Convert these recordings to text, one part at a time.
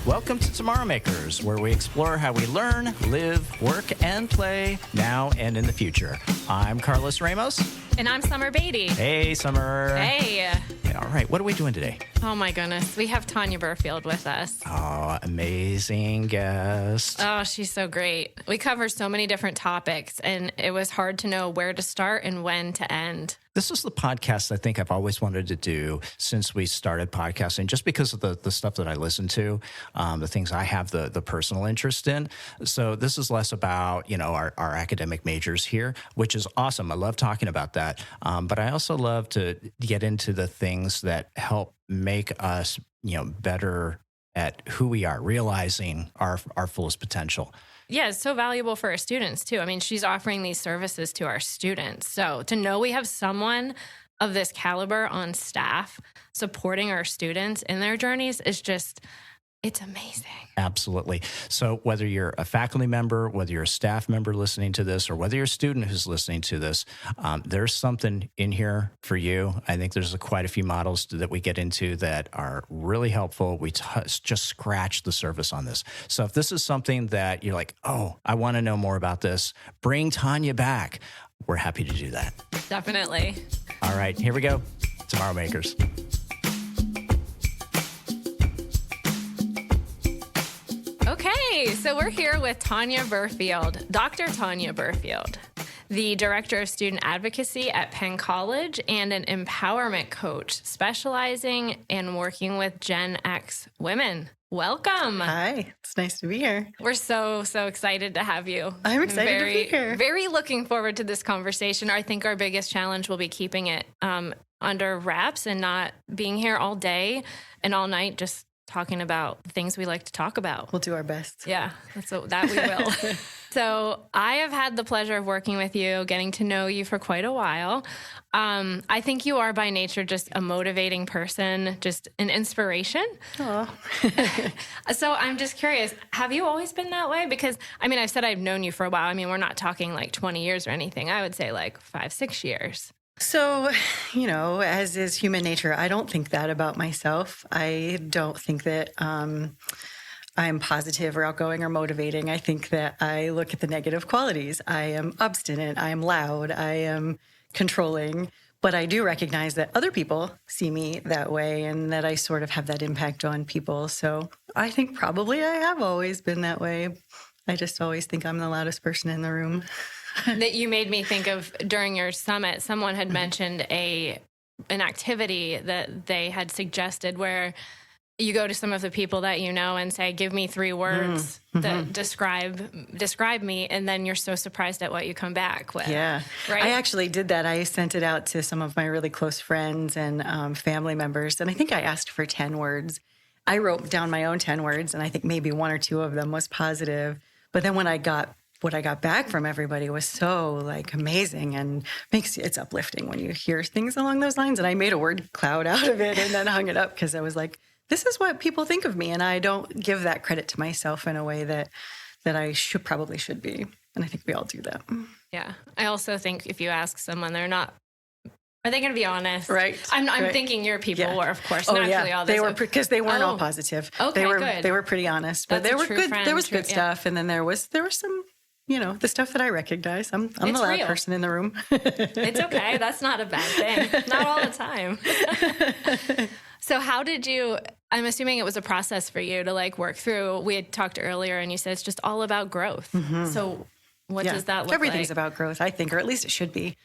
Welcome to Tomorrow Makers, where we explore how we learn, live, work, and play now and in the future. I'm Carlos Ramos. And I'm Summer Beatty. Hey, Summer. Hey. All right, what are we doing today? Oh, my goodness. We have Tanya Burfield with us. Oh, amazing guest. Oh, she's so great. We cover so many different topics, and it was hard to know where to start and when to end. This is the podcast I think I've always wanted to do since we started podcasting, just because of the stuff that I listen to, the things I have the personal interest in. So this is less about, our academic majors here, which is awesome. I love talking about that. But I also love to get into the things that help make us, better at who we are, realizing our fullest potential. Yeah, it's so valuable for our students, too. I mean, she's offering these services to our students. So to know we have someone of this caliber on staff supporting our students in their journeys is just, it's amazing. Absolutely. So whether you're a faculty member, whether you're a staff member listening to this, or whether you're a student who's listening to this, there's something in here for you. I think there's quite a few models that we get into that are really helpful. We just scratch the surface on this. So if this is something that you're like, oh, I want to know more about this, bring Tanya back. We're happy to do that. Definitely. All right, here we go. Tomorrow Makers. Okay, so we're here with Tanya Burfield, Dr. Tanya Burfield, the Director of Student Advocacy at Penn College and an empowerment coach specializing in working with Gen X women. Welcome. Hi, it's nice to be here. We're so excited to have you. I'm excited to be here. Very looking forward to this conversation. I think our biggest challenge will be keeping it under wraps and not being here all day and all night just talking about things we like to talk about. We'll do our best. Yeah, that we will. So I have had the pleasure of working with you, getting to know you for quite a while. I think you are by nature just a motivating person, just an inspiration. Oh. So I'm just curious, have you always been that way? Because, I've said I've known you for a while. We're not talking like 20 years or anything. I would say like 5-6 years. So, as is human nature, I don't think that about myself. I don't think that I'm positive or outgoing or motivating. I think that I look at the negative qualities. I am obstinate. I am loud. I am controlling. But I do recognize that other people see me that way and that I sort of have that impact on people. So I think probably I have always been that way. I just always think I'm the loudest person in the room. That you made me think of during your summit, someone had mentioned an activity that they had suggested where you go to some of the people that you know and say, give me 3 words that describe me, and then you're so surprised at what you come back with. Yeah. Right? I actually did that. I sent it out to some of my really close friends and family members, and I think I asked for 10 words. I wrote down my own 10 words, and I think maybe 1 or 2 of them was positive. But then what I got back from everybody was so amazing, and it's uplifting when you hear things along those lines. And I made a word cloud out of it and then hung it up because I was like, this is what people think of me. And I don't give that credit to myself in a way that I probably should be. And I think we all do that. Yeah. I also think if you ask someone, are they going to be honest? Right. I'm right. thinking your people were, of course, oh, naturally yeah. all this. They were, because they weren't all positive. Okay, good. They were pretty honest, but That's they were good. Friend, there was good stuff. And then there was some, the stuff that I recognize. I'm the loud real. person in the room. It's okay. That's not a bad thing. Not all the time. So how did you, I'm assuming it was a process for you to work through. We had talked earlier and you said it's just all about growth. Mm-hmm. So what does that look Everything's about growth, I think, or at least it should be.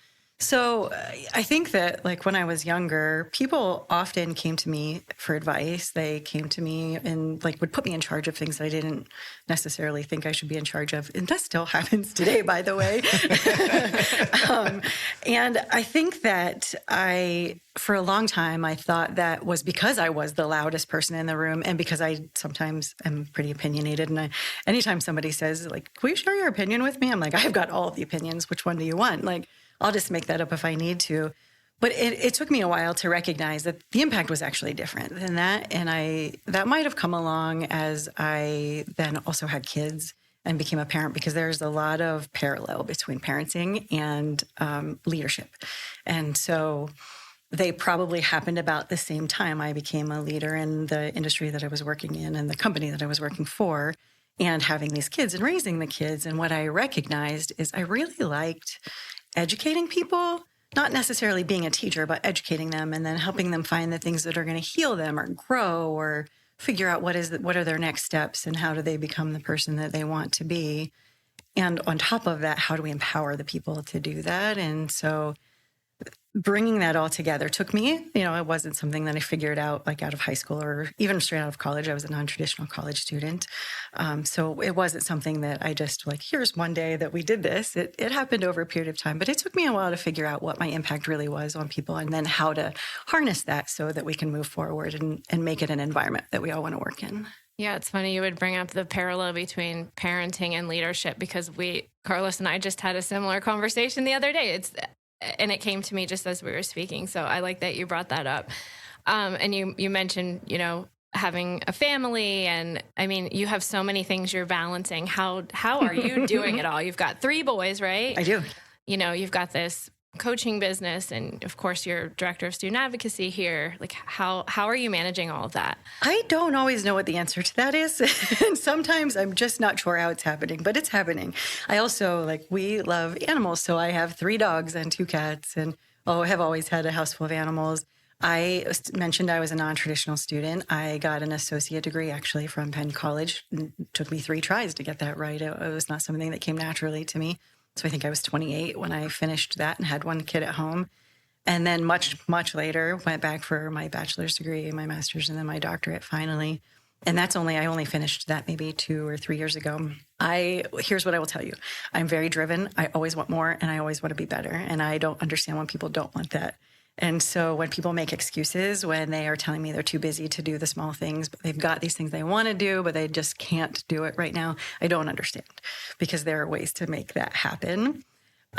So I think that when I was younger, people often came to me for advice. They came to me and would put me in charge of things that I didn't necessarily think I should be in charge of. And that still happens today, by the way. And I think that for a long time, I thought that was because I was the loudest person in the room and because I sometimes am pretty opinionated. And anytime somebody says, will you share your opinion with me? I'm like, I've got all the opinions. Which one do you want? I'll just make that up if I need to. But it took me a while to recognize that the impact was actually different than that. And that might have come along as I then also had kids and became a parent, because there's a lot of parallel between parenting and leadership. And so they probably happened about the same time I became a leader in the industry that I was working in and the company that I was working for, and having these kids and raising the kids. And what I recognized is I really liked educating people, not necessarily being a teacher, but educating them and then helping them find the things that are going to heal them or grow or figure out what are their next steps and how do they become the person that they want to be. And on top of that, how do we empower the people to do that? And so bringing that all together took me, it wasn't something that I figured out like out of high school or even straight out of college. I was a non-traditional college student. So it wasn't something that I just like, here's one day that we did this. It happened over a period of time, but it took me a while to figure out what my impact really was on people and then how to harness that so that we can move forward and make it an environment that we all want to work in. Yeah, it's funny you would bring up the parallel between parenting and leadership because Carlos and I just had a similar conversation the other day. And it came to me just as we were speaking. So I like that you brought that up. And you mentioned, having a family. And I mean, you have so many things you're balancing. How are you doing it all? You've got 3 boys, right? I do. You've got this coaching business and of course you're director of student advocacy here. Like how are you managing all of that? I don't always know what the answer to that is. And sometimes I'm just not sure how it's happening, but it's happening. I also we love animals. So I have 3 dogs and 2 cats and have always had a house full of animals. I mentioned I was a non-traditional student. I got an associate degree actually from Penn College. It took me 3 tries to get that right. It was not something that came naturally to me. So I think I was 28 when I finished that and had 1 kid at home. And then much, much later, went back for my bachelor's degree, my master's, and then my doctorate finally. And I only finished that maybe 2 or 3 years ago. Here's what I will tell you. I'm very driven. I always want more and I always want to be better. And I don't understand when people don't want that. And so when people make excuses, when they are telling me they're too busy to do the small things, but they've got these things they want to do, but they just can't do it right now, I don't understand because there are ways to make that happen.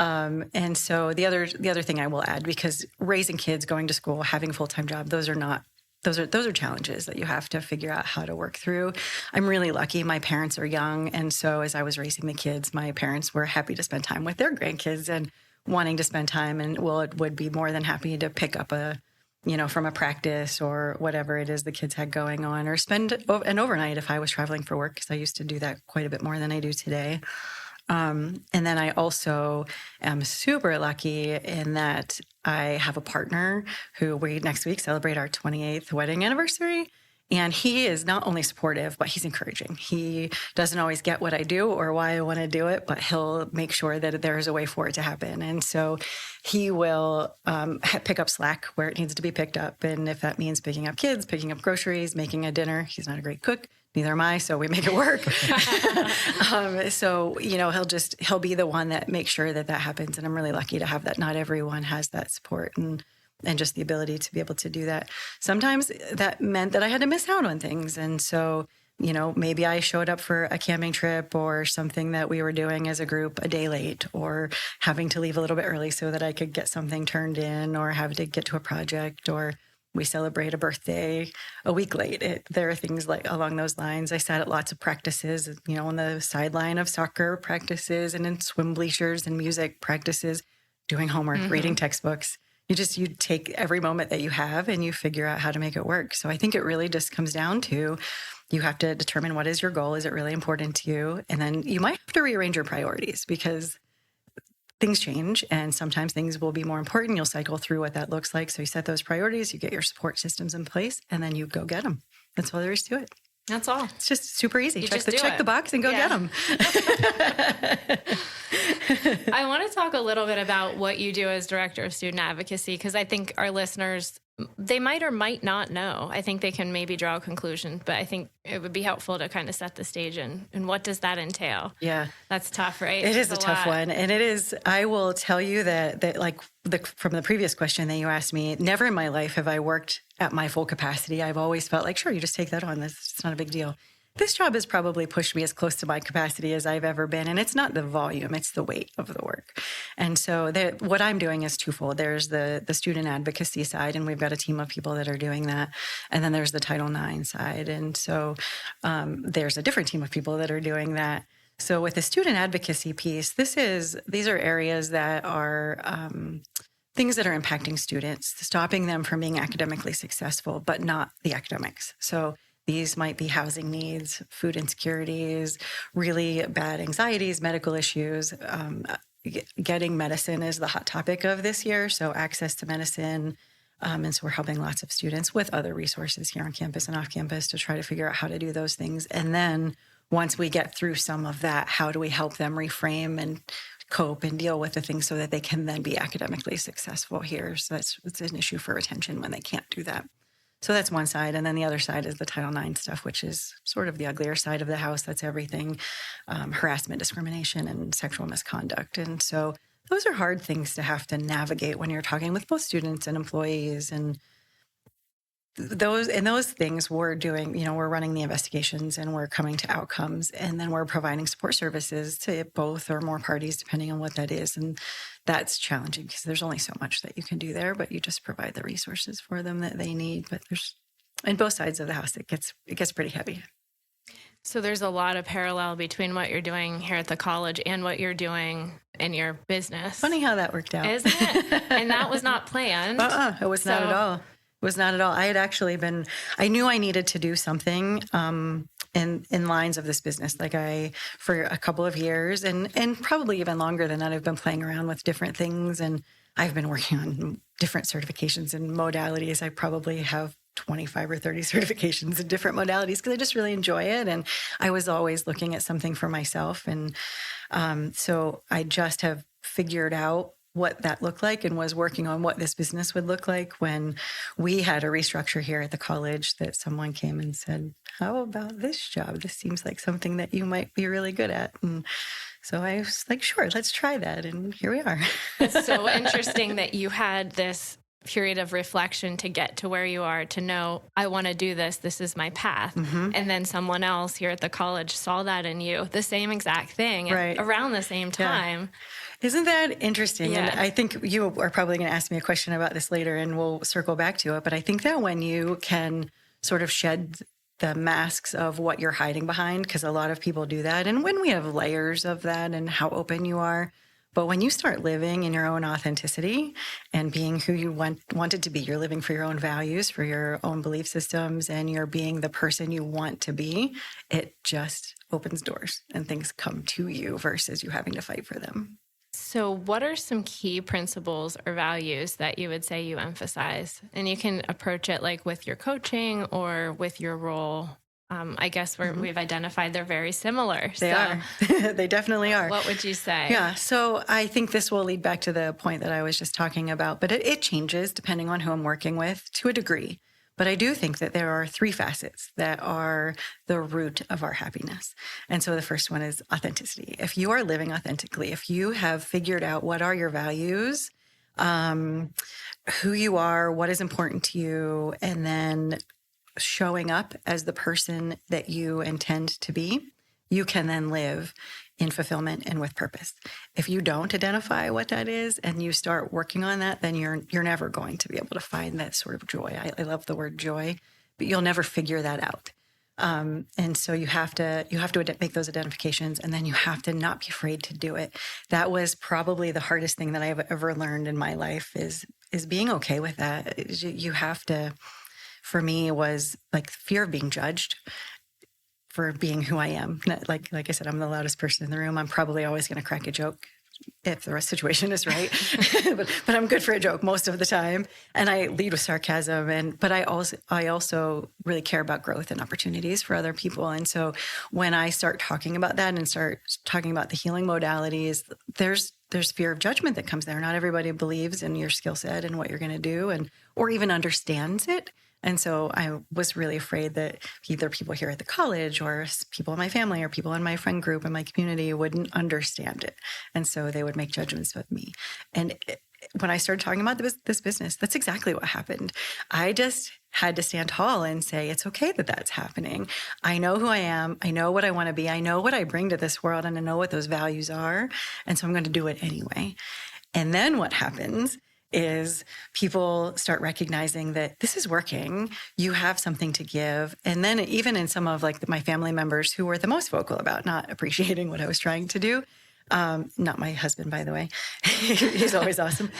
And so the other thing I will add, because raising kids, going to school, having a full-time job, those are challenges that you have to figure out how to work through. I'm really lucky. My parents are young. And so as I was raising the kids, my parents were happy to spend time with their grandkids and wanting to spend time and would be more than happy to pick up from a practice or whatever it is the kids had going on or spend an overnight if I was traveling for work, because I used to do that quite a bit more than I do today. And then I also am super lucky in that I have a partner who we next week celebrate our 28th wedding anniversary. And he is not only supportive, but he's encouraging. He doesn't always get what I do or why I want to do it, but he'll make sure that there is a way for it to happen. And so he will pick up slack where it needs to be picked up. And if that means picking up kids, picking up groceries, making a dinner, he's not a great cook. Neither am I, so we make it work. So, he'll be the one that makes sure that happens. And I'm really lucky to have that. Not everyone has that support and just the ability to be able to do that. Sometimes that meant that I had to miss out on things. And so, maybe I showed up for a camping trip or something that we were doing as a group a day late, or having to leave a little bit early so that I could get something turned in, or have to get to a project, or we celebrate a birthday a week late. There are things like along those lines. I sat at lots of practices, on the sideline of soccer practices and in swim bleachers and music practices, doing homework, reading textbooks. You take every moment that you have and you figure out how to make it work. So I think it really just comes down to you have to determine what is your goal. Is it really important to you? And then you might have to rearrange your priorities because things change and sometimes things will be more important. You'll cycle through what that looks like. So you set those priorities, you get your support systems in place, and then you go get them. That's all there is to it. That's all. It's just super easy. Check the box and go get them. I want to talk a little bit about what you do as director of student advocacy, because I think our listeners, they might or might not know. I think they can maybe draw a conclusion, but I think it would be helpful to kind of set the stage and what does that entail? Yeah. That's tough, right? It is a tough one. And it is, I will tell you that from the previous question that you asked me, never in my life have I worked at my full capacity. I've always felt like, sure, you just take that on. It's not a big deal. This job has probably pushed me as close to my capacity as I've ever been. And it's not the volume, it's the weight of the work. And so what I'm doing is twofold. There's the student advocacy side, and we've got a team of people that are doing that. And then there's the Title IX side. And so there's a different team of people that are doing that. So with the student advocacy piece, these are areas that are things that are impacting students, stopping them from being academically successful, but not the academics. So these might be housing needs, food insecurities, really bad anxieties, medical issues. Getting medicine is the hot topic of this year. So access to medicine. And so we're helping lots of students with other resources here on campus and off campus to try to figure out how to do those things. And then once we get through some of that, how do we help them reframe and cope and deal with the things so that they can then be academically successful here? So it's an issue for retention when they can't do that. So that's one side. And then the other side is the Title IX stuff, which is sort of the uglier side of the house. That's everything harassment, discrimination, and sexual misconduct. And so those are hard things to have to navigate when you're talking with both students and employees. And those things we're doing, we're running the investigations and we're coming to outcomes, and then we're providing support services to both or more parties, depending on what that is. And that's challenging because there's only so much that you can do there, but you just provide the resources for them that they need. But there's, in both sides of the house, it gets pretty heavy. So there's a lot of parallel between what you're doing here at the college and what you're doing in your business. Funny how that worked out. Isn't it? And that was not planned. It was not at all. It was not at all. I had actually I knew I needed to do something in lines of this business. For a couple of years and probably even longer than that, I've been playing around with different things, and I've been working on different certifications and modalities. I probably have 25 or 30 certifications in different modalities because I just really enjoy it. And I was always looking at something for myself. And so I just have figured out what that looked like and was working on what this business would look like when we had a restructure here at the college that someone came and said, how about this job? This seems like something that you might be really good at. And so I was like, sure, let's try that. And here we are. It's so interesting that you had this period of reflection to get to where you are, to know, I want to do this. This is my path. Mm-hmm. And then someone else here at the college saw that in you, the same exact thing, right, around the same time. Yeah. Isn't that interesting? Yeah. And I think you are probably going to ask me a question about this later, and we'll circle back to it. But I think that when you can sort of shed the masks of what you're hiding behind, because a lot of people do that, and when we have layers of that and how open you are, but when you start living in your own authenticity and being who you wanted to be, you're living for your own values, for your own belief systems, and you're being the person you want to be, it just opens doors and things come to you versus you having to fight for them. So what are some key principles or values that you would say you emphasize? And you can approach it like with your coaching or with your role. I guess we've identified they're very similar. They are. They definitely are. What would you say? Yeah. So I think this will lead back to the point that I was just talking about, but it changes depending on who I'm working with to a degree. But I do think that there are three facets that are the root of our happiness. And so the first one is authenticity. If you are living authentically, if you have figured out what are your values, who you are, what is important to you, and then showing up as the person that you intend to be, you can then live in fulfillment and with purpose. If you don't identify what that is and you start working on that, then you're never going to be able to find that sort of joy. I love the word joy, but you'll never figure that out. And so you have to make those identifications, and then you have to not be afraid to do it. That was probably the hardest thing that I've ever learned in my life is being okay with that. You have to. For me, it was like fear of being judged for being who I am. Like I said, I'm the loudest person in the room. I'm probably always going to crack a joke if the situation is right. but I'm good for a joke most of the time. And I lead with sarcasm. But I also really care about growth and opportunities for other people. And so when I start talking about that and start talking about the healing modalities, there's fear of judgment that comes there. Not everybody believes in your skill set and what you're going to do or even understands it. And so I was really afraid that either people here at the college or people in my family or people in my friend group and my community wouldn't understand it. And so they would make judgments with me. And when I started talking about this business, that's exactly what happened. I just had to stand tall and say, it's okay that that's happening. I know who I am. I know what I want to be. I know what I bring to this world, and I know what those values are. And so I'm going to do it anyway. And then what happens is people start recognizing that this is working. You have something to give. And then even in some of my family members who were the most vocal about not appreciating what I was trying to do, not my husband, by the way. He's always awesome.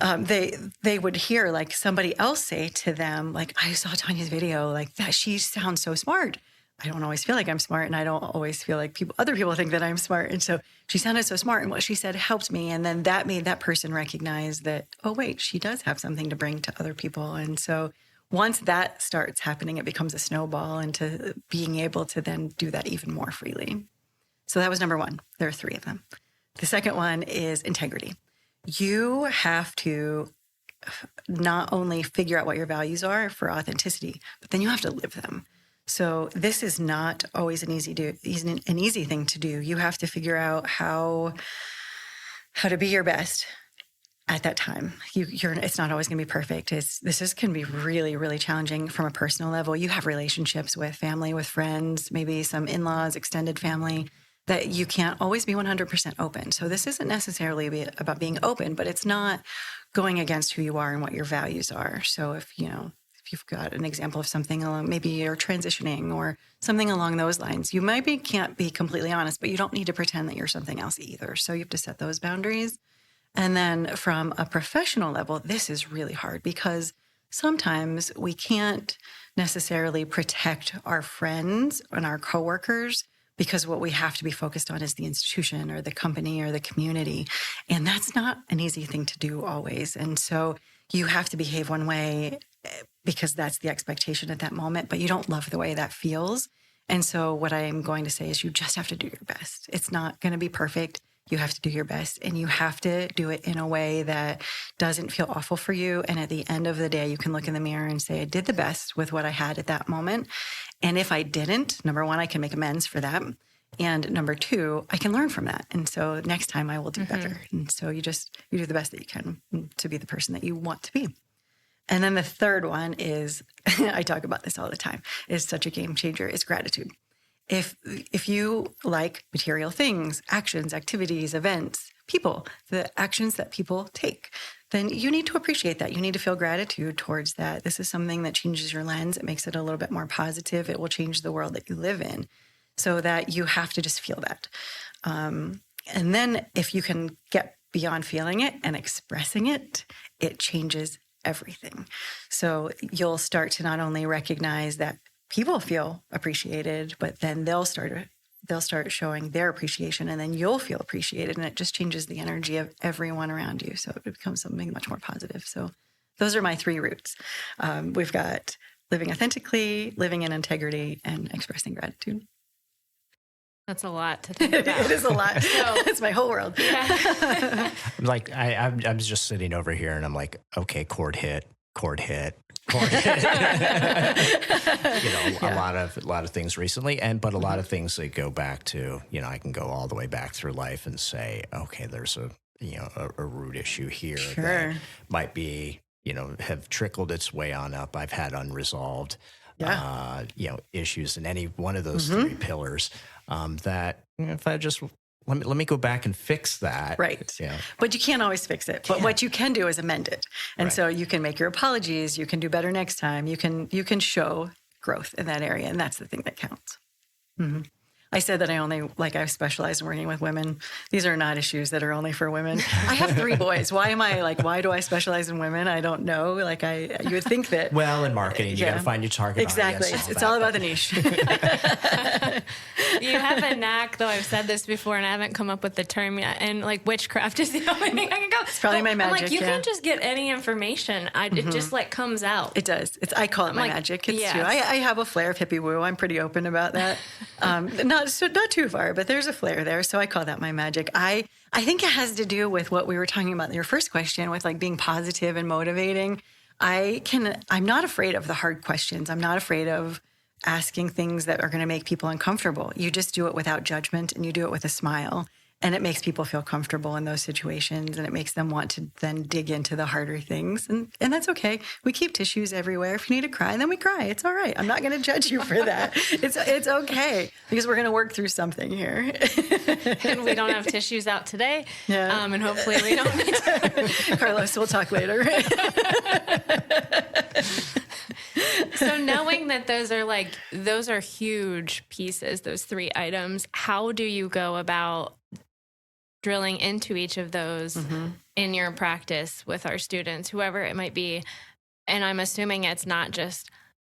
They would hear like somebody else say to them, like, I saw Tanya's video, like that she sounds so smart. I don't always feel like I'm smart, and I don't always feel like other people think that I'm smart. And so she sounded so smart, and what she said helped me. And then that made that person recognize that, oh, wait, she does have something to bring to other people. And so once that starts happening, it becomes a snowball into being able to then do that even more freely. So that was number one. There are 3 of them. The second one is integrity. You have to not only figure out what your values are for authenticity, but then you have to live them. So this is not always an easy thing to do. You have to figure out how to be your best at that time. It's not always going to be perfect. This can be really, really challenging from a personal level. You have relationships with family, with friends, maybe some in-laws, extended family, that you can't always be 100% open. So this isn't necessarily about being open, but it's not going against who you are and what your values are. So if you've got an example of something along, maybe you're transitioning or something along those lines, you can't be completely honest, but you don't need to pretend that you're something else either. So you have to set those boundaries. And then from a professional level, this is really hard because sometimes we can't necessarily protect our friends and our coworkers because what we have to be focused on is the institution or the company or the community. And that's not an easy thing to do always. And so you have to behave one way because that's the expectation at that moment, but you don't love the way that feels. And so what I'm going to say is you just have to do your best. It's not going to be perfect. You have to do your best, and you have to do it in a way that doesn't feel awful for you. And at the end of the day, you can look in the mirror and say, I did the best with what I had at that moment. And if I didn't, number one, I can make amends for that. And number two, I can learn from that. And so next time I will do better. And so you do the best that you can to be the person that you want to be. And then the third one is, I talk about this all the time, is such a game changer, is gratitude. If you like material things, actions, activities, events, people, the actions that people take, then you need to appreciate that. You need to feel gratitude towards that. This is something that changes your lens. It makes it a little bit more positive. It will change the world that you live in, so that you have to just feel that. And then if you can get beyond feeling it and expressing it, it changes everything. So you'll start to not only recognize that people feel appreciated, but then they'll start showing their appreciation, and then you'll feel appreciated, and it just changes the energy of everyone around you. So it becomes something much more positive. So those are my 3 roots. We've got living authentically, living in integrity, and expressing gratitude. That's a lot to think about. It is a lot. It's my whole world. Yeah. Like I'm just sitting over here and I'm like, okay, chord hit. A lot of things recently, but a lot of things that go back to, I can go all the way back through life and say, okay, there's a root issue here that might be, have trickled its way on up. I've had unresolved, issues in any one of those 3 pillars. That if I just let me go back and fix that. Right. Yeah. But you can't always fix it. But what you can do is amend it. And so you can make your apologies. You can do better next time. You can show growth in that area. And that's the thing that counts. Mm-hmm. I said that I specialize in working with women. These are not issues that are only for women. I have 3 boys. Why do I specialize in women? I don't know. You would think that. Well, in marketing, you got to find your target exactly. audience. It's all about the niche. You have a knack, though. I've said this before, and I haven't come up with the term yet. And witchcraft is the only thing I can go. It's probably my magic. You can just get any information. It just comes out. It does. I call it my magic. It's true. I have a flair of hippie woo. I'm pretty open about that. Not too far, but there's a flair there. So I call that my magic. I think it has to do with what we were talking about in your first question with being positive and motivating. I'm not afraid of the hard questions. I'm not afraid of asking things that are going to make people uncomfortable. You just do it without judgment, and you do it with a smile. And it makes people feel comfortable in those situations, and it makes them want to then dig into the harder things. And that's okay. We keep tissues everywhere. If you need to cry, then we cry. It's all right. I'm not going to judge you for that. It's okay, because we're going to work through something here. And we don't have tissues out today. Yeah. And hopefully we don't need to. Carlos, we'll talk later. So knowing that those are huge pieces, those 3 items, how do you go about drilling into each of those in your practice with our students, whoever it might be? And I'm assuming it's not just,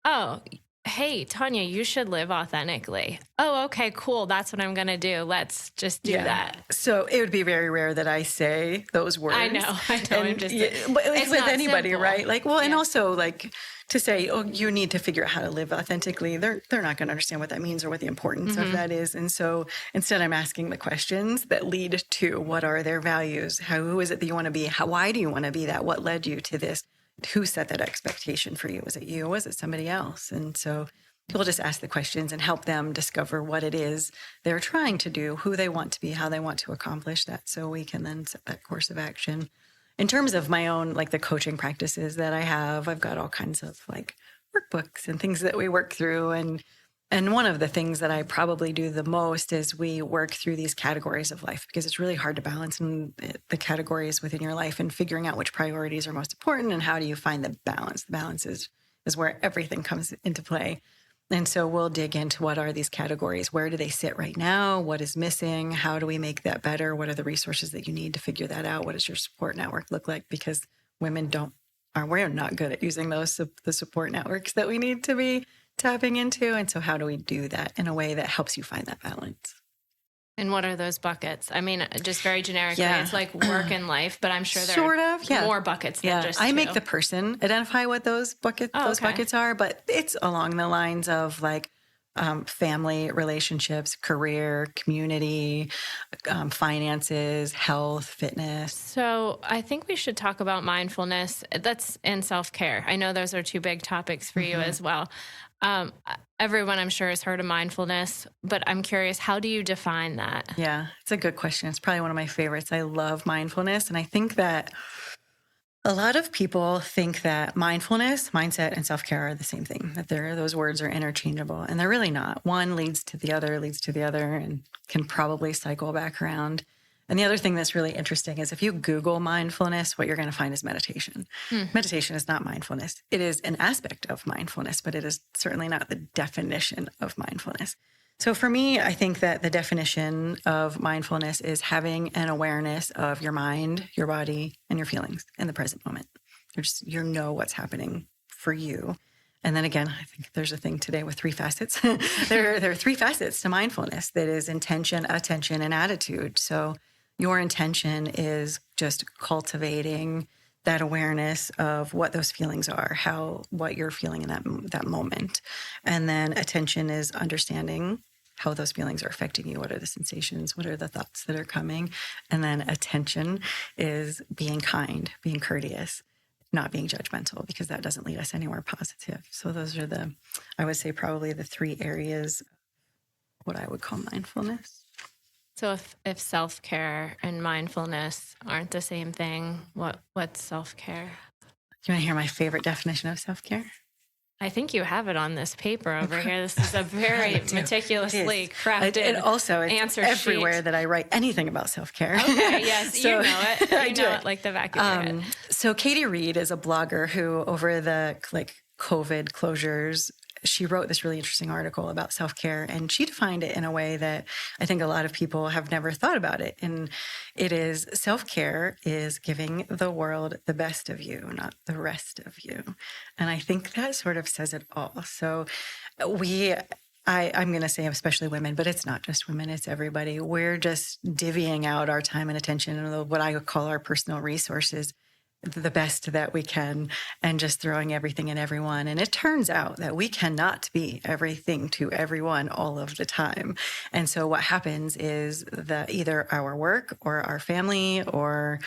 oh, hey, Tanya, you should live authentically. Oh, okay, cool. That's what I'm going to do. Let's just do that. So it would be very rare that I say those words. I know. And, I'm just, but it's with not anybody, simple. right? Like, well, and also like to say, oh, you need to figure out how to live authentically. They're not going to understand what that means or what the importance of that is. And so instead, I'm asking the questions that lead to what are their values? Who is it that you want to be? Why do you want to be that? What led you to this? Who set that expectation for you? Was it you? Was it somebody else? And so we'll just ask the questions and help them discover what it is they're trying to do, who they want to be, how they want to accomplish that, so we can then set that course of action. In terms of my own, like the coaching practices that I have, I've got all kinds of like workbooks and things that we work through. And one of the things that I probably do the most is we work through these categories of life, because it's really hard to balance in the categories within your life and figuring out which priorities are most important and how do you find the balance. The balance is where everything comes into play. And so we'll dig into what are these categories? Where do they sit right now? What is missing? How do we make that better? What are the resources that you need to figure that out? What does your support network look like? Because women we're not good at using the support networks that we need to be tapping into. And so how do we do that in a way that helps you find that balance? And what are those buckets? I mean, just very generically, it's like work and life, but I'm sure there are more buckets than just I 2. make the person identify what those buckets are, but it's along the lines of like family, relationships, career, community, finances, health, fitness. So I think we should talk about mindfulness. That's and self-care. I know those are 2 big topics for you as well. Everyone, I'm sure, has heard of mindfulness, but I'm curious, how do you define that? Yeah, it's a good question. It's probably one of my favorites. I love mindfulness. And I think that a lot of people think that mindfulness, mindset, and self-care are the same thing, that those words are interchangeable, and they're really not. One leads to the other, and can probably cycle back around. And the other thing that's really interesting is if you Google mindfulness, what you're going to find is meditation. Meditation is not mindfulness. It is an aspect of mindfulness, but it is certainly not the definition of mindfulness. So for me, I think that the definition of mindfulness is having an awareness of your mind, your body, and your feelings in the present moment. You know what's happening for you. And then again, I think there's a thing today with 3 facets. There are 3 facets to mindfulness. That is intention, attention, and attitude. So your intention is just cultivating that awareness of what those feelings are, what you're feeling in that moment. And then attention is understanding how those feelings are affecting you. What are the sensations? What are the thoughts that are coming? And then attention is being kind, being courteous, not being judgmental, because that doesn't lead us anywhere positive. So those are I would say probably the 3 areas, what I would call mindfulness. So if self-care and mindfulness aren't the same thing, what's self-care? Do you want to hear my favorite definition of self-care? I think you have it on this paper over here. This is a very meticulously crafted and also it's answer everywhere sheet. that I write anything about self-care. Okay, yes, So, you know it. I You do know it. it like the back of your head. So Katie Reed is a blogger who, over the COVID closures, she wrote this really interesting article about self-care, and she defined it in a way that I think a lot of people have never thought about it. And it is self-care is giving the world the best of you, not the rest of you. And I think that sort of says it all. So I'm going to say especially women, but it's not just women, it's everybody. We're just divvying out our time and attention and what I call our personal resources the best that we can, and just throwing everything at everyone. And it turns out that we cannot be everything to everyone all of the time. And so what happens is that either our work or our family or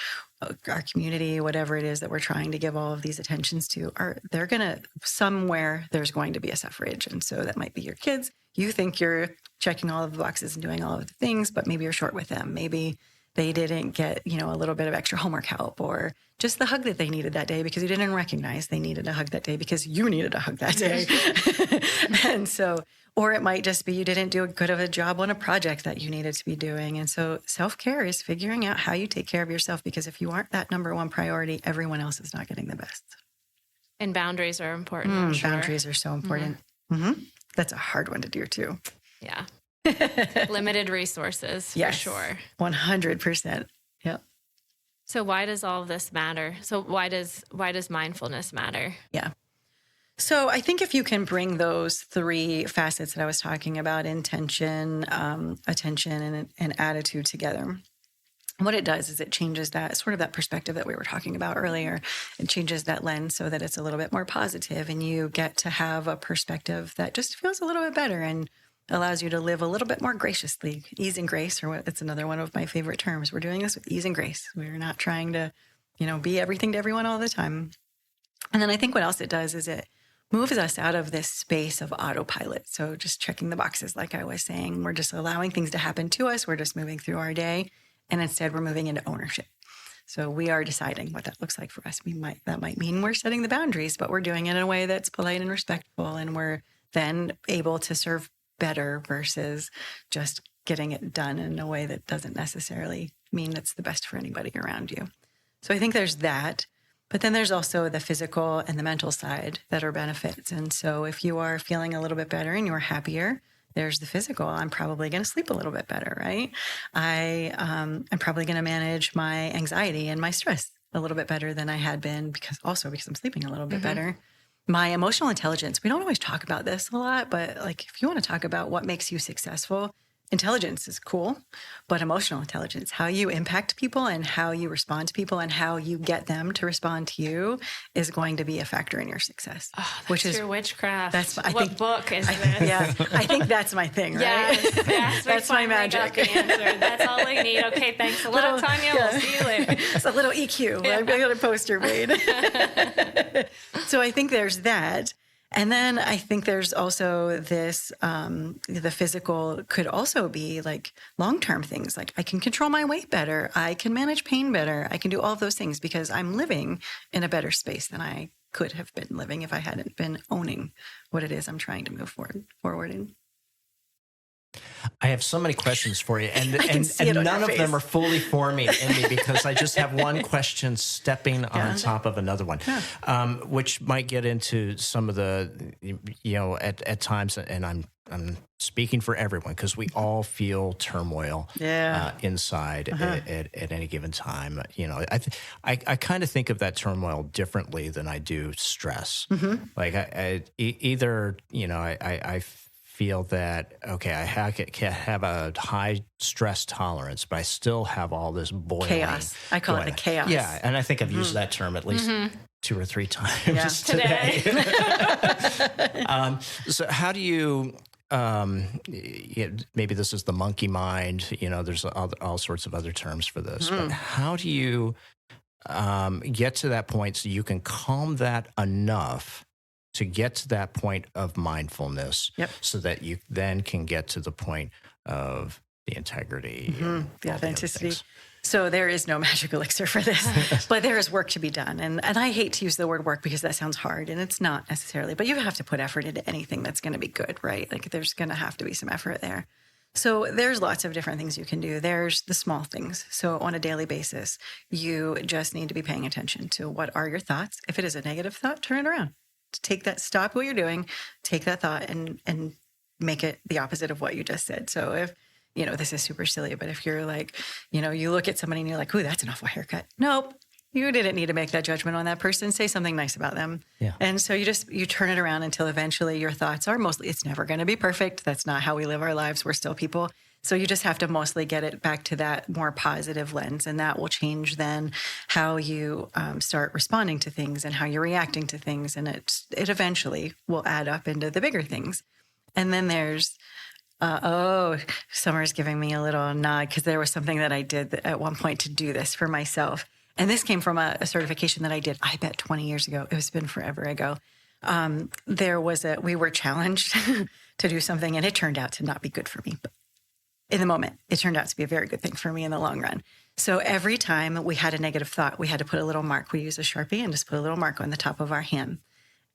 our community, whatever it is that we're trying to give all of these attentions to, somewhere there's going to be a suffrage. And so that might be your kids. You think you're checking all of the boxes and doing all of the things, but maybe you're short with them. Maybe they didn't get, a little bit of extra homework help, or just the hug that they needed that day because you didn't recognize they needed a hug that day because you needed a hug that day. And so, or it might just be you didn't do a good of a job on a project that you needed to be doing. And so self-care is figuring out how you take care of yourself, because if you aren't that number one priority, everyone else is not getting the best. And boundaries are important. I'm sure. Boundaries are so important. That's a hard one to do too. Yeah. Limited resources, for sure. 100%. Yeah. So why does all of this matter? So why does mindfulness matter? Yeah. So I think if you can bring those three facets that I was talking about, intention, attention, and attitude together, what it does is it changes that sort of that perspective that we were talking about earlier. It changes that lens so that it's a little bit more positive, and you get to have a perspective that just feels a little bit better and allows you to live a little bit more graciously. Ease and grace, or it's another one of my favorite terms. We're doing this with ease and grace. We're not trying to, be everything to everyone all the time. And then I think what else it does is it moves us out of this space of autopilot. So just checking the boxes, like I was saying, we're just allowing things to happen to us. We're just moving through our day. And instead, we're moving into ownership. So we are deciding what that looks like for us. That might mean we're setting the boundaries, but we're doing it in a way that's polite and respectful. And we're then able to serve better versus just getting it done in a way that doesn't necessarily mean it's the best for anybody around you. So I think there's that. But then there's also the physical and the mental side that are benefits. And so if you are feeling a little bit better and you're happier, there's the physical. I'm probably going to sleep a little bit better, right? I'm probably going to manage my anxiety and my stress a little bit better than I had been because I'm sleeping a little bit better. My emotional intelligence, we don't always talk about this a lot, but like if you want to talk about what makes you successful, intelligence is cool, but emotional intelligence, how you impact people and how you respond to people and how you get them to respond to you is going to be a factor in your success. Oh, which is your witchcraft. What book is this? Yeah, I think that's my thing, right? Yes, that's my magic. That's all I need. Okay, thanks a lot, Tanya. We'll see you later. It's a little EQ. Yeah. I've got a poster made. So I think there's that. And then I think there's also this, the physical could also be like long-term things. Like I can control my weight better. I can manage pain better. I can do all of those things because I'm living in a better space than I could have been living if I hadn't been owning what it is I'm trying to move forward in. I have so many questions for you, and none of them are fully forming in me because I just have one question stepping on top of another one, which might get into some of the, at times, and I'm speaking for everyone because we all feel turmoil inside at any given time. I kind of think of that turmoil differently than I do stress. Like I feel that, okay, I have a high stress tolerance, but I still have all this boiling chaos. I call it the chaos. Yeah, and I think I've used that term at least 2 or 3 times today. So how do you, maybe this is the monkey mind, there's all sorts of other terms for this, but how do you get to that point so you can calm that enough to get to that point of mindfulness so that you then can get to the point of the integrity, the authenticity. So there is no magic elixir for this, but there is work to be done. And I hate to use the word work because that sounds hard, and it's not necessarily, but you have to put effort into anything that's going to be good, right? Like there's going to have to be some effort there. So there's lots of different things you can do. There's the small things. So on a daily basis, you just need to be paying attention to what are your thoughts. If it is a negative thought, turn it around. Take that, stop what you're doing, take that thought and make it the opposite of what you just said. So if, this is super silly, but if you're like, you look at somebody and you're like, ooh, that's an awful haircut. Nope. You didn't need to make that judgment on that person. Say something nice about them. Yeah. And so you turn it around until eventually your thoughts are mostly, it's never going to be perfect. That's not how we live our lives. We're still people. So you just have to mostly get it back to that more positive lens, and that will change then how you start responding to things and how you're reacting to things, and it eventually will add up into the bigger things. And then there's Summer's giving me a little nod because there was something that I did at one point to do this for myself, and this came from a certification that I did, I bet 20 years ago. It's been forever ago. We were challenged to do something, and it turned out to not be good for me, but in the moment, it turned out to be a very good thing for me in the long run. So every time we had a negative thought, we had to put a little mark. We use a Sharpie and just put a little mark on the top of our hand.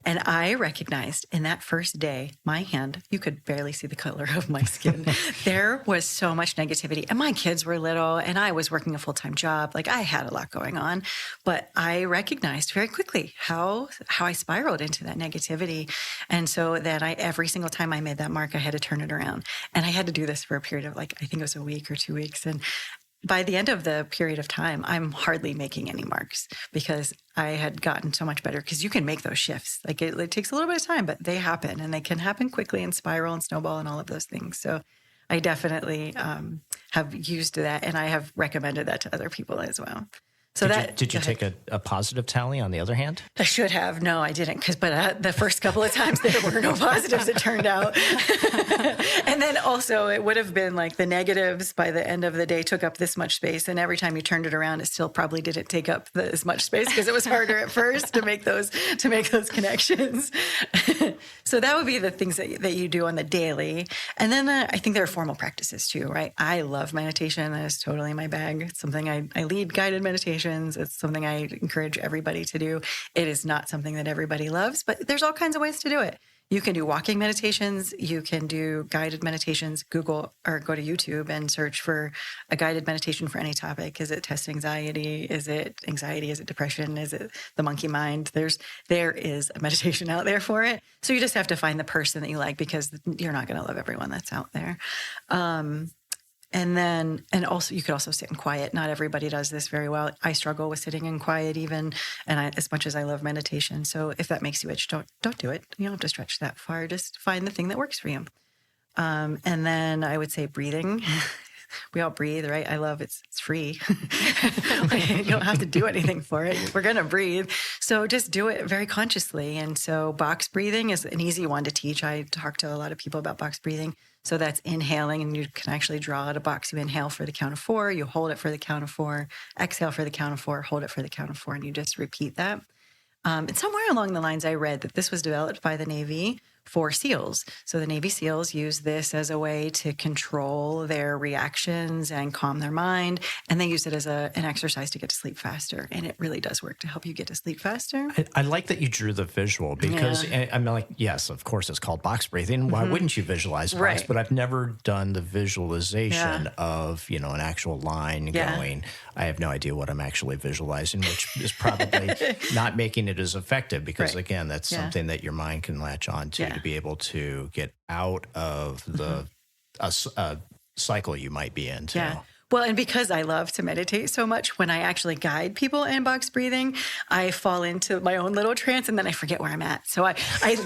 And I recognized in that first day, my hand, you could barely see the color of my skin. There was so much negativity. And my kids were little and I was working a full-time job. Like I had a lot going on, but I recognized very quickly how I spiraled into that negativity. And so then every single time I made that mark, I had to turn it around. And I had to do this for a period of I think it was a week or 2 weeks. And by the end of the period of time, I'm hardly making any marks because I had gotten so much better because you can make those shifts. Like it takes a little bit of time, but they happen and they can happen quickly and spiral and snowball and all of those things. So I definitely have used that and I have recommended that to other people as well. So did you take a positive tally on the other hand? I should have. No, I didn't. But the first couple of times there were no positives, it turned out. And then also it would have been like the negatives by the end of the day took up this much space. And every time you turned it around, it still probably didn't take up as much space because it was harder at first to make those connections. So that would be the things that you do on the daily. And then I think there are formal practices too, right? I love meditation. That is totally my bag. It's something I lead guided meditation. It's something I encourage everybody to do. It is not something that everybody loves, but there's all kinds of ways to do it. You can do walking meditations. You can do guided meditations. Google or go to YouTube and search for a guided meditation for any topic. Is it test anxiety? Is it anxiety? Is it depression? Is it the monkey mind? There is a meditation out there for it. So you just have to find the person that you like because you're not going to love everyone that's out there. And also you could also sit in quiet. Not everybody does this very well. I struggle with sitting in quiet even, as much as I love meditation. So if that makes you itch, don't do it. You don't have to stretch that far. Just find the thing that works for you. And then I would say breathing. We all breathe, right? I love it's free. You don't have to do anything for it. We're going to breathe. So just do it very consciously. And so box breathing is an easy one to teach. I talk to a lot of people about box breathing. So that's inhaling, and you can actually draw out a box. You inhale for the count of 4, you hold it for the count of 4, exhale for the count of 4, hold it for the count of 4, and you just repeat that. And somewhere along the lines, I read that this was developed by the Navy for SEALs. So the Navy SEALs use this as a way to control their reactions and calm their mind. And they use it as an exercise to get to sleep faster. And it really does work to help you get to sleep faster. I like that you drew the visual because I'm like, yes, of course, it's called box breathing. Why wouldn't you visualize box? Right. But I've never done the visualization of, an actual line going. I have no idea what I'm actually visualizing, which is probably not making it as effective because, again, that's something that your mind can latch on to be able to get out of the cycle you might be into. Yeah. Well, and because I love to meditate so much, when I actually guide people in box breathing, I fall into my own little trance and then I forget where I'm at. So I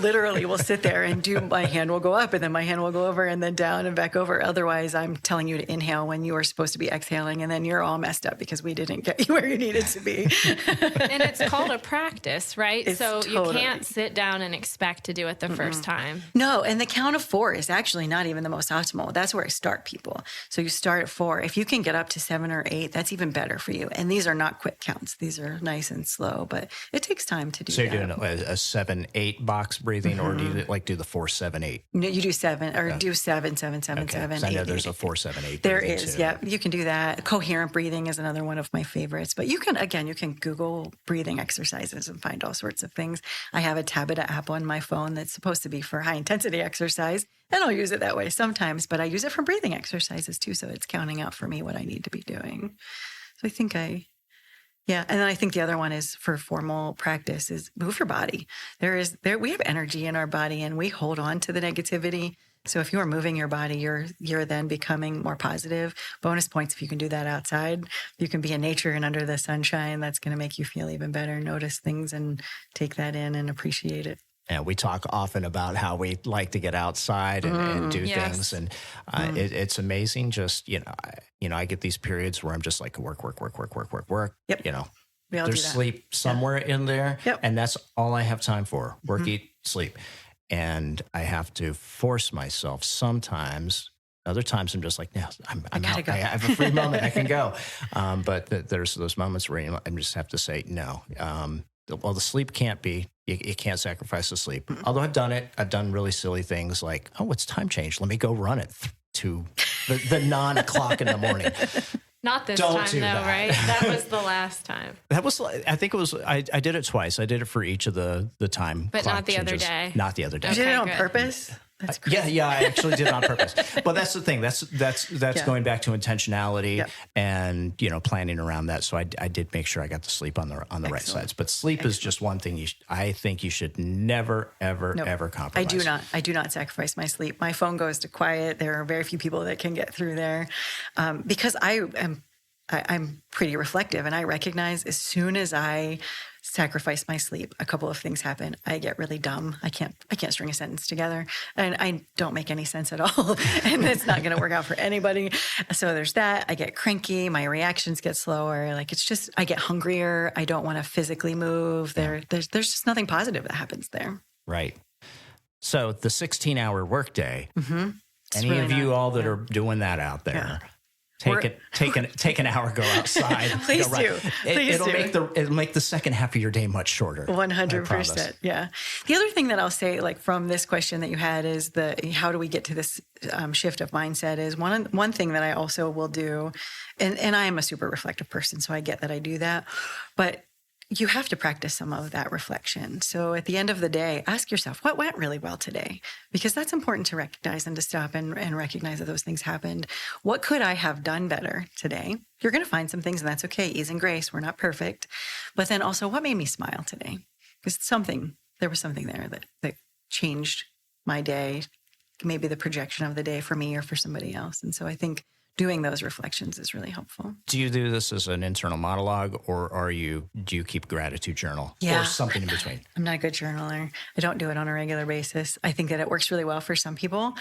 literally will sit there and my hand will go up and then my hand will go over and then down and back over. Otherwise, I'm telling you to inhale when you are supposed to be exhaling and then you're all messed up because we didn't get you where you needed to be. And it's called a practice, right? So totally. You can't sit down and expect to do it the first time. No, and the count of 4 is actually not even the most optimal. That's where I start people. So you start at 4. If you can get up to 7 or 8, that's even better for you. And these are not quick counts. These are nice and slow, but it takes time to do that. So you're doing a 7-8 box breathing, or do you do the 4-7-8? No, you do 7 or do 7, 7, 7, Okay. 7, So 8. I know there's a 4-7-8. There is, too. You can do that. Coherent breathing is another one of my favorites. But you can Google breathing exercises and find all sorts of things. I have a Tabata app on my phone that's supposed to be for high intensity exercise. And I'll use it that way sometimes, but I use it for breathing exercises too. So it's counting out for me what I need to be doing. So I think and then I think the other one is for formal practice is move your body. We have energy in our body and we hold on to the negativity. So if you are moving your body, you're then becoming more positive. Bonus points if you can do that outside. You can be in nature and under the sunshine. That's going to make you feel even better. Notice things and take that in and appreciate it. And we talk often about how we like to get outside and do things, and it's amazing. Just I get these periods where I'm just like work. Yep. There's sleep somewhere in there, and that's all I have time for: work, eat, sleep. And I have to force myself sometimes. Other times I'm just like, no, I'm out. Go. I have a free moment. I can go. But there's those moments where I just have to say no. Well, the sleep can't be. You can't sacrifice the sleep. Although I've done it. I've done really silly things like, it's time change. Let me go run it to the 9 o'clock in the morning. Not this Don't time, do though, that. right? That was the last time. That was, I think it was, I did it twice. I did it for each of the time. But clock not the other changes. day. Not the other day. You did Okay, it on good. purpose? That's crazy. Yeah, I actually did it on purpose. But that's the thing. That's Yeah. going back to intentionality Yeah. and planning around that. So I did make sure I got to sleep on the right Excellent. sides. But sleep is just one thing I think you should never ever Nope. ever compromise. I do not sacrifice my sleep. My phone goes to quiet. There are very few people that can get through there, because I'm pretty reflective, and I recognize as soon as I sacrifice my sleep, a couple of things happen. I get really dumb. I can't string a sentence together, and I don't make any sense at all. And it's not going to work out for anybody. So there's that. I get cranky. My reactions get slower. Like, it's just, I get hungrier. I don't want to physically move. There's just nothing positive that happens there. Right. So the 16-hour workday. Mm-hmm. Any really of you not- all that are doing that out there, We're- take an hour, go outside. Please go run. do. Please do. It'll make the second half of your day much shorter. 100%. Yeah. The other thing that I'll say, like, from this question that you had is how do we get to this shift of mindset is one thing that I also will do. And I am a super reflective person, so I get that I do that, but you have to practice some of that reflection. So at the end of the day, ask yourself, what went really well today? Because that's important to recognize and to stop and recognize that those things happened. What could I have done better today? You're going to find some things, and that's okay. Ease and grace. We're not perfect. But then also, what made me smile today? Because there was something there that changed my day, maybe the projection of the day for me or for somebody else. And so I think doing those reflections is really helpful. Do you do this as an internal monologue, or do you keep a gratitude journal, Yeah. or something in between? I'm not a good journaler. I don't do it on a regular basis. I think that it works really well for some people,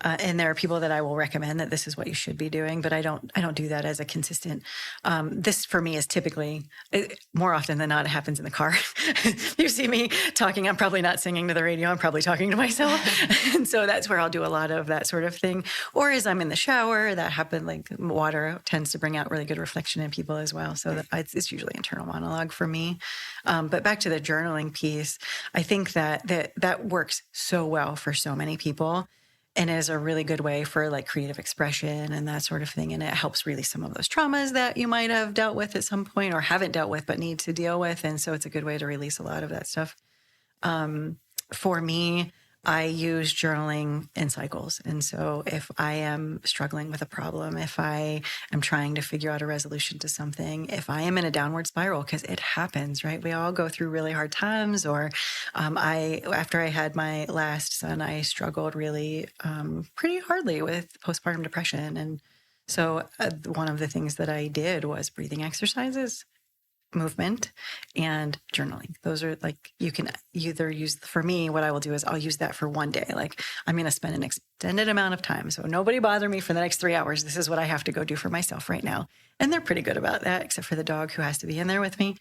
and there are people that I will recommend that this is what you should be doing. But I don't do that as a consistent. This for me is typically, more often than not, it happens in the car. You see me talking, I'm probably not singing to the radio. I'm probably talking to myself, and so that's where I'll do a lot of that sort of thing. Or as I'm in the shower, that happens. Like, water tends to bring out really good reflection in people as well. So it's usually internal monologue for me. But back to the journaling piece, I think that works so well for so many people, and is a really good way for, like, creative expression and that sort of thing. And it helps release some of those traumas that you might have dealt with at some point or haven't dealt with but need to deal with. And so it's a good way to release a lot of that stuff. For me, I use journaling in cycles. And so if I am struggling with a problem, if I am trying to figure out a resolution to something, if I am in a downward spiral, because it happens, right? We all go through really hard times. Or after I had my last son, I struggled really pretty hardly with postpartum depression. And so one of the things that I did was breathing exercises, movement, and journaling. Those are, like, you can either use, for me, what I will do is I'll use that for one day. Like, I'm going to spend an extended amount of time. So nobody bother me for the next 3 hours. This is what I have to go do for myself right now. And they're pretty good about that, except for the dog who has to be in there with me.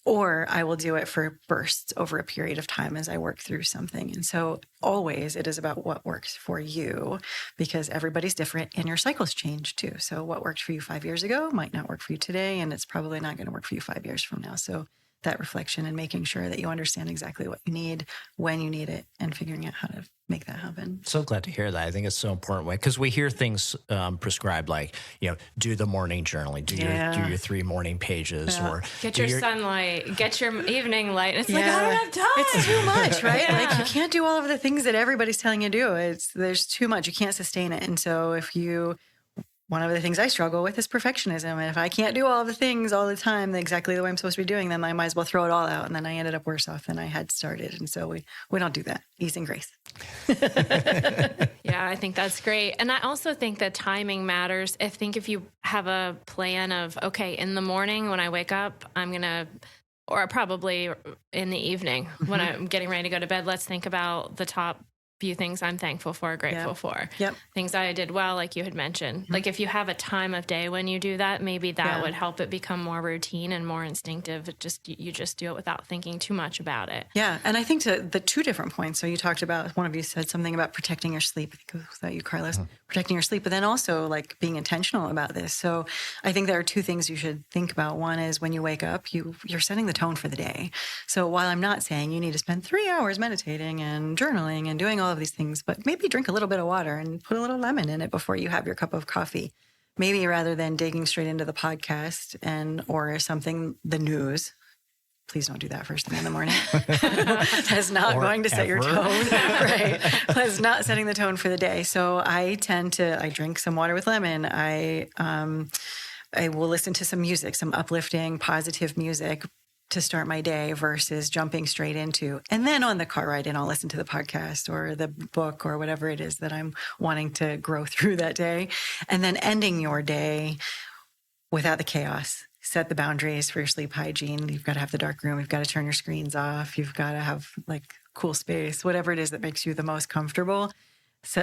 Or I will do it for bursts over a period of time as I work through something. And so always it is about what works for you, because everybody's different and your cycles change too. So what worked for you 5 years ago might not work for you today, and it's probably not going to work for you 5 years from now. So that reflection and making sure that you understand exactly what you need, when you need it, and figuring out how to make that happen. So glad to hear that. I think it's so important, because we hear things prescribed, like, do the morning journaling, do your 3 morning pages, or Get do your sunlight, get your evening light. It's like, I don't have time. It's too much, right? Yeah. Like, you can't do all of the things that everybody's telling you to do. There's too much. You can't sustain it. And so one of the things I struggle with is perfectionism. And if I can't do all of the things all the time exactly the way I'm supposed to be doing, then I might as well throw it all out. And then I ended up worse off than I had started. And so we don't do that. Ease and grace. Yeah, I think that's great. And I also think that timing matters. I think if you have a plan of, okay, in the morning when I wake up, I'm going to, or probably in the evening when I'm getting ready to go to bed, let's think about the top few things I'm thankful for, grateful for. Yep. Things I did well, like you had mentioned. Like, if you have a time of day when you do that, maybe that would help it become more routine and more instinctive. You just do it without thinking too much about it. Yeah. And I think to the 2 different points. So you talked about, one of you said something about protecting your sleep. I think it was that you, Carlos, protecting your sleep, but then also, like, being intentional about this. So I think there are 2 things you should think about. One is when you wake up, you're setting the tone for the day. So while I'm not saying you need to spend 3 hours meditating and journaling and doing all of these things, but maybe drink a little bit of water and put a little lemon in it before you have your cup of coffee. maybe rather than digging straight into the podcast or something, the news. Please don't do that first thing in the morning. That's not going to set your tone. Right. That's not setting the tone for the day. So I drink some water with lemon. I will listen to some music, some uplifting, positive music to start my day versus jumping straight into. And then on the car ride in, I'll listen to the podcast or the book or whatever it is that I'm wanting to grow through that day. And then ending your day without the chaos. Set the boundaries for your sleep hygiene. You've got to have the dark room. You've got to turn your screens off. You've got to have like cool space, whatever it is that makes you the most comfortable.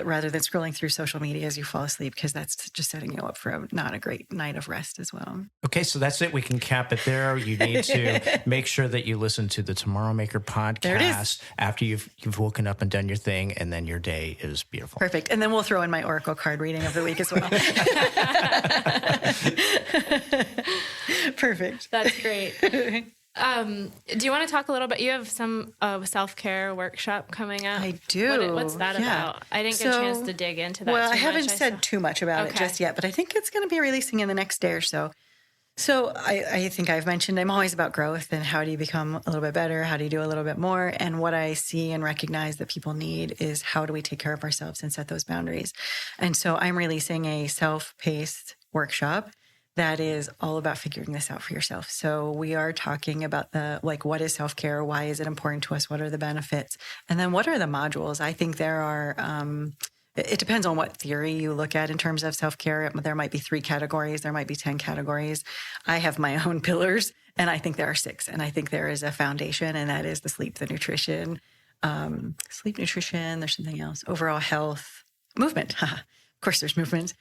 Rather than scrolling through social media as you fall asleep, because that's just setting you up for not a great night of rest as well. Okay, so that's it. We can cap it there. You need to make sure that you listen to the Tomorrow Maker podcast after you've woken up and done your thing, and then your day is beautiful. Perfect. And then we'll throw in my Oracle card reading of the week as well. Perfect. That's great. Do you want to talk a little bit? You have some self-care workshop coming up. I do. What's that about? I didn't get a chance to dig into that. Well, I haven't said too much about it just yet, but I think it's going to be releasing in the next day or so. So I think I've mentioned I'm always about growth and how do you become a little bit better? How do you do a little bit more? And what I see and recognize that people need is how do we take care of ourselves and set those boundaries? And so I'm releasing a self-paced workshop that is all about figuring this out for yourself. So we are talking about what is self-care? Why is it important to us? What are the benefits? And then what are the modules? I think there are, it depends on what theory you look at in terms of self-care. There might be 3 categories. There might be 10 categories. I have my own pillars, and I think there are 6. And I think there is a foundation, and that is the sleep, the nutrition, there's something else, overall health, movement. Of course, there's movement.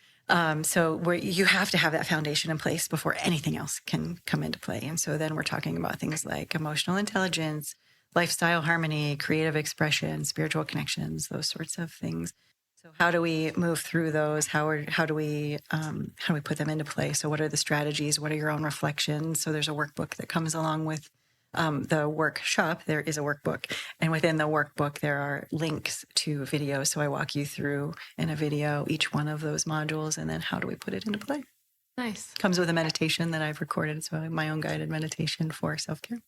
So you have to have that foundation in place before anything else can come into play. And so then we're talking about things like emotional intelligence, lifestyle harmony, creative expression, spiritual connections, those sorts of things. So how do we move through those? How do we put them into play? So what are the strategies? What are your own reflections? So there's a workbook that comes along with the workshop. There is a workbook, and within the workbook there are links to videos. So I walk you through in a video each one of those modules, and then how do we put it into play? Nice. Comes with a meditation that I've recorded, so my own guided meditation for self-care.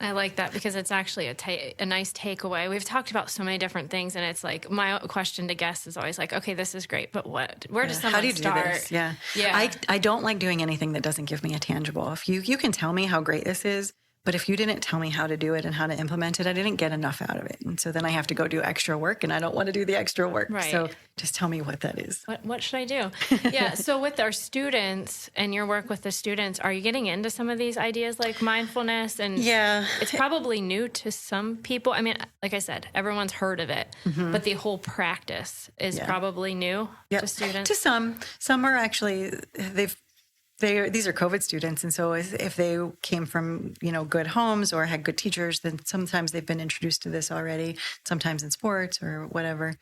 I like that because it's actually a nice takeaway. We've talked about so many different things, and it's like my question to guests is always like, okay, this is great, but what? Where does someone how do you start? Do this? Yeah. I don't like doing anything that doesn't give me a tangible. If you can tell me how great this is, but if you didn't tell me how to do it and how to implement it, I didn't get enough out of it. And so then I have to go do extra work, and I don't want to do the extra work. Right. So just tell me what that is. What should I do? Yeah. So with our students and your work with the students, are you getting into some of these ideas like mindfulness? And yeah, it's probably new to some people. I mean, like I said, everyone's heard of it, but the whole practice is probably new to students. To some are actually, these are COVID students. And so if they came from, good homes or had good teachers, then sometimes they've been introduced to this already, sometimes in sports or whatever.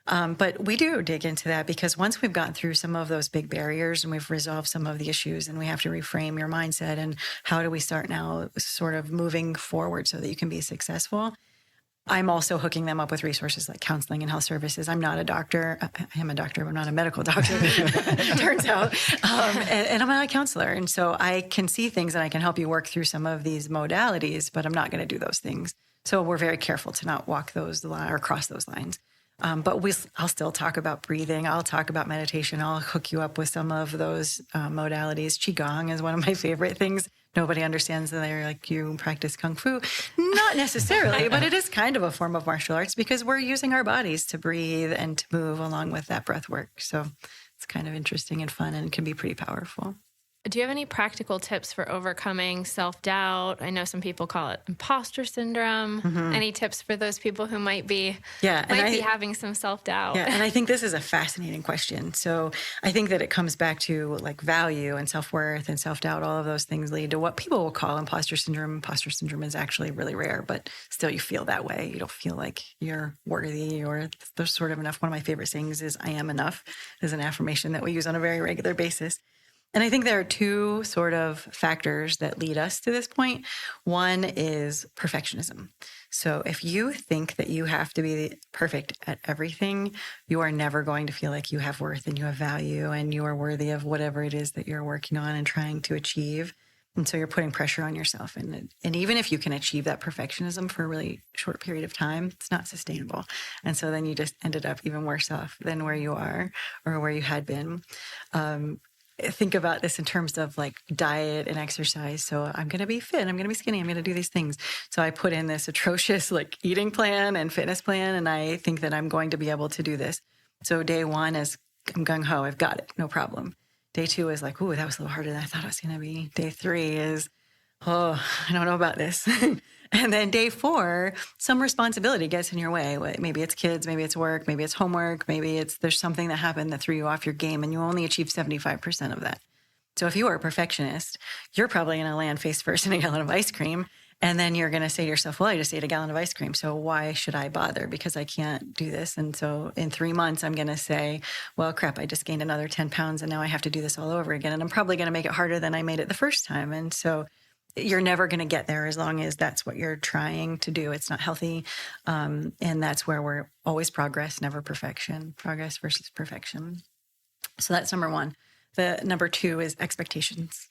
But we do dig into that because once we've gotten through some of those big barriers and we've resolved some of the issues, and we have to reframe your mindset and how do we start now sort of moving forward so that you can be successful. I'm also hooking them up with resources like counseling and health services. I'm not a doctor. I am a doctor, but I'm not a medical doctor, turns out. And I'm not a counselor. And so I can see things and I can help you work through some of these modalities, but I'm not going to do those things. So we're very careful to not walk those lines or cross those lines. But I'll still talk about breathing. I'll talk about meditation. I'll hook you up with some of those modalities. Qigong is one of my favorite things. Nobody understands that they're like, you practice Kung Fu. Not necessarily, but it is kind of a form of martial arts because we're using our bodies to breathe and to move along with that breath work. So it's kind of interesting and fun and can be pretty powerful. Do you have any practical tips for overcoming self-doubt? I know some people call it imposter syndrome. Any tips for those people who might be having some self-doubt? Yeah, and I think this is a fascinating question. So I think that it comes back to like value and self-worth and self-doubt. All of those things lead to what people will call imposter syndrome. Imposter syndrome is actually really rare, but still you feel that way. You don't feel like you're worthy or there's sort of enough. One of my favorite sayings is I am enough. Is an affirmation that we use on a very regular basis. And I think there are two sort of factors that lead us to this point. One is perfectionism. So if you think that you have to be perfect at everything, you are never going to feel like you have worth and you have value and you are worthy of whatever it is that you're working on and trying to achieve. And so you're putting pressure on yourself. And even if you can achieve that perfectionism for a really short period of time, it's not sustainable. And so then you just ended up even worse off than where you are or where you had been. Think about this in terms of like diet and exercise. So I'm going to be fit. I'm going to be skinny. I'm going to do these things. So I put in this atrocious like eating plan and fitness plan. And I think that I'm going to be able to do this. So day one is I'm gung ho. I've got it. No problem. Day two is like, ooh, that was a little harder than I thought it was going to be. Day three is, oh, I don't know about this. And then day four, some responsibility gets in your way. Maybe it's kids, maybe it's work, maybe it's homework, maybe there's something that happened that threw you off your game and you only achieve 75% of that. So if you are a perfectionist, you're probably going to land face first in a gallon of ice cream. And then you're going to say to yourself, well, I just ate a gallon of ice cream. So why should I bother? Because I can't do this. And so in 3 months, I'm going to say, well, crap, I just gained another 10 pounds and now I have to do this all over again. And I'm probably going to make it harder than I made it the first time. And so you're never going to get there as long as that's what you're trying to do. It's not healthy. And that's where we're always progress, never perfection, progress versus perfection. So that's number one. The number two is expectations.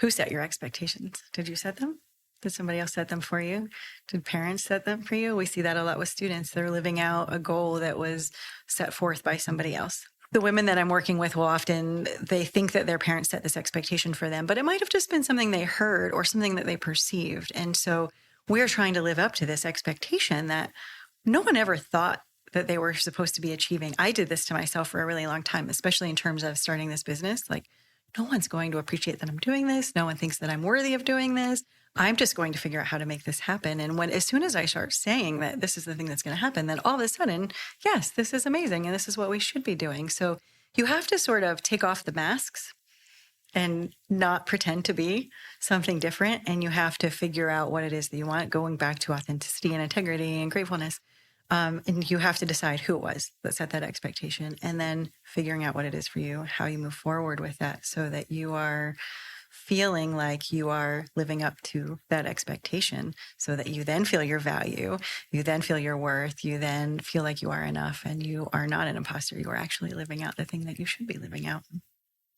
Who set your expectations? Did you set them? Did somebody else set them for you? Did parents set them for you? We see that a lot with students. They're living out a goal that was set forth by somebody else. The women that I'm working with will often, they think that their parents set this expectation for them, but it might have just been something they heard or something that they perceived. And so we're trying to live up to this expectation that no one ever thought that they were supposed to be achieving. I did this to myself for a really long time, especially in terms of starting this business. Like, no one's going to appreciate that I'm doing this. No one thinks that I'm worthy of doing this. I'm just going to figure out how to make this happen. And as soon as I start saying that this is the thing that's going to happen, then all of a sudden, yes, this is amazing. And this is what we should be doing. So you have to sort of take off the masks and not pretend to be something different. And you have to figure out what it is that you want, going back to authenticity and integrity and gratefulness. And you have to decide who it was that set that expectation and then figuring out what it is for you, how you move forward with that so that you are feeling like you are living up to that expectation so that you then feel your value, you then feel your worth, you then feel like you are enough and you are not an imposter. You are actually living out the thing that you should be living out.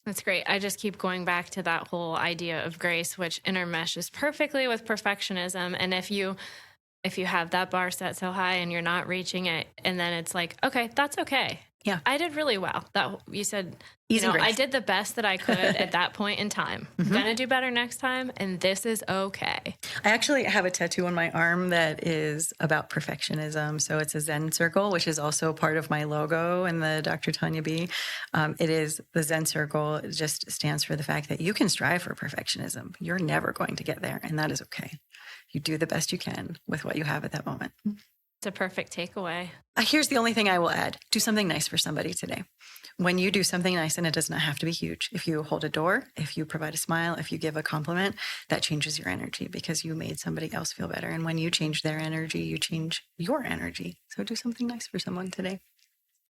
That's great. I just keep going back to that whole idea of grace, which intermeshes perfectly with perfectionism. And if you have that bar set so high and you're not reaching it, and then it's like, okay, that's okay. Yeah. I did really well. That you said, Easy grace. I did the best that I could at that point in time. I'm going to do better next time. And this is okay. I actually have a tattoo on my arm that is about perfectionism. So it's a Zen circle, which is also part of my logo in the Dr. Tanya B. It is the Zen circle. It just stands for the fact that you can strive for perfectionism. You're never going to get there. And that is okay. You do the best you can with what you have at that moment. It's a perfect takeaway. Here's the only thing I will add. Do something nice for somebody today. When you do something nice, and it does not have to be huge. If you hold a door, if you provide a smile, if you give a compliment, that changes your energy because you made somebody else feel better. And when you change their energy, you change your energy. So do something nice for someone today.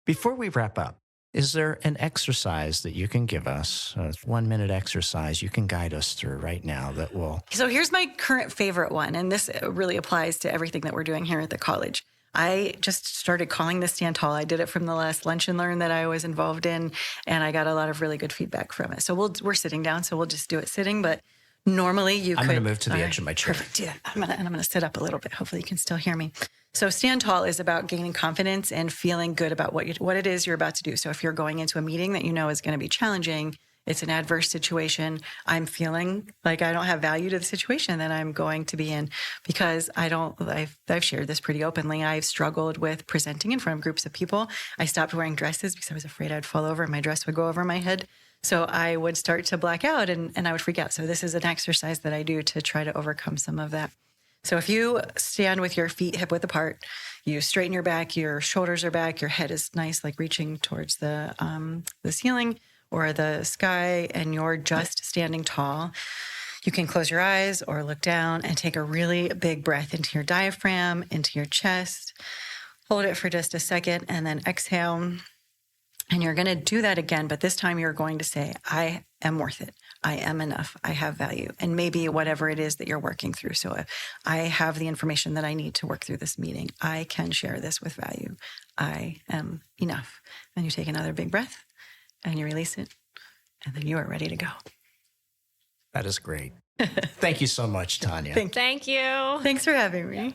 Before we wrap up, is there an exercise that you can give us, a 1-minute exercise you can guide us through right now that will... So here's my current favorite one, and this really applies to everything that we're doing here at the college. I just started calling this Stand Tall. I did it from the last Lunch and Learn that I was involved in, and I got a lot of really good feedback from it. So we're sitting down, so we'll just do it sitting, but normally you I'm could... going to move to the edge of my chair. Perfect, do that. I'm going to sit up a little bit. Hopefully you can still hear me. So Stand Tall is about gaining confidence and feeling good about what it is you're about to do. So if you're going into a meeting that you know is going to be challenging, it's an adverse situation, I'm feeling like I don't have value to the situation that I'm going to be in because I've shared this pretty openly. I've struggled with presenting in front of groups of people. I stopped wearing dresses because I was afraid I'd fall over and my dress would go over my head. So I would start to black out and I would freak out. So this is an exercise that I do to try to overcome some of that. So if you stand with your feet hip width apart, you straighten your back, your shoulders are back, your head is nice, like reaching towards the ceiling or the sky, and you're just standing tall. You can close your eyes or look down and take a really big breath into your diaphragm, into your chest. Hold it for just a second and then exhale. And you're going to do that again, but this time you're going to say, I am worth it. I am enough. I have value. And maybe whatever it is that you're working through. So if I have the information that I need to work through this meeting, I can share this with value. I am enough. And you take another big breath and you release it. And then you are ready to go. That is great. Thank you so much, Tanya. Thank you. Thanks for having me.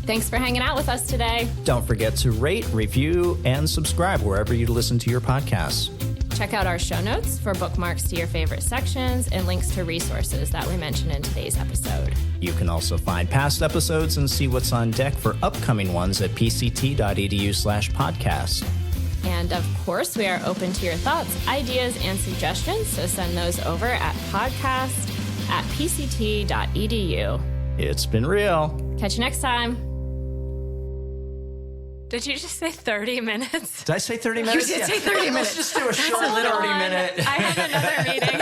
Thanks for hanging out with us today. Don't forget to rate, review, and subscribe wherever you listen to your podcasts. Check out our show notes for bookmarks to your favorite sections and links to resources that we mentioned in today's episode. You can also find past episodes and see what's on deck for upcoming ones at pct.edu/podcast. And of course, we are open to your thoughts, ideas, and suggestions, so send those over at podcast@pct.edu. It's been real. Catch you next time. Did you just say 30 minutes? Did I say 30 minutes? You did say 30 minutes. Let's just do a short 30-minute. I have another meeting.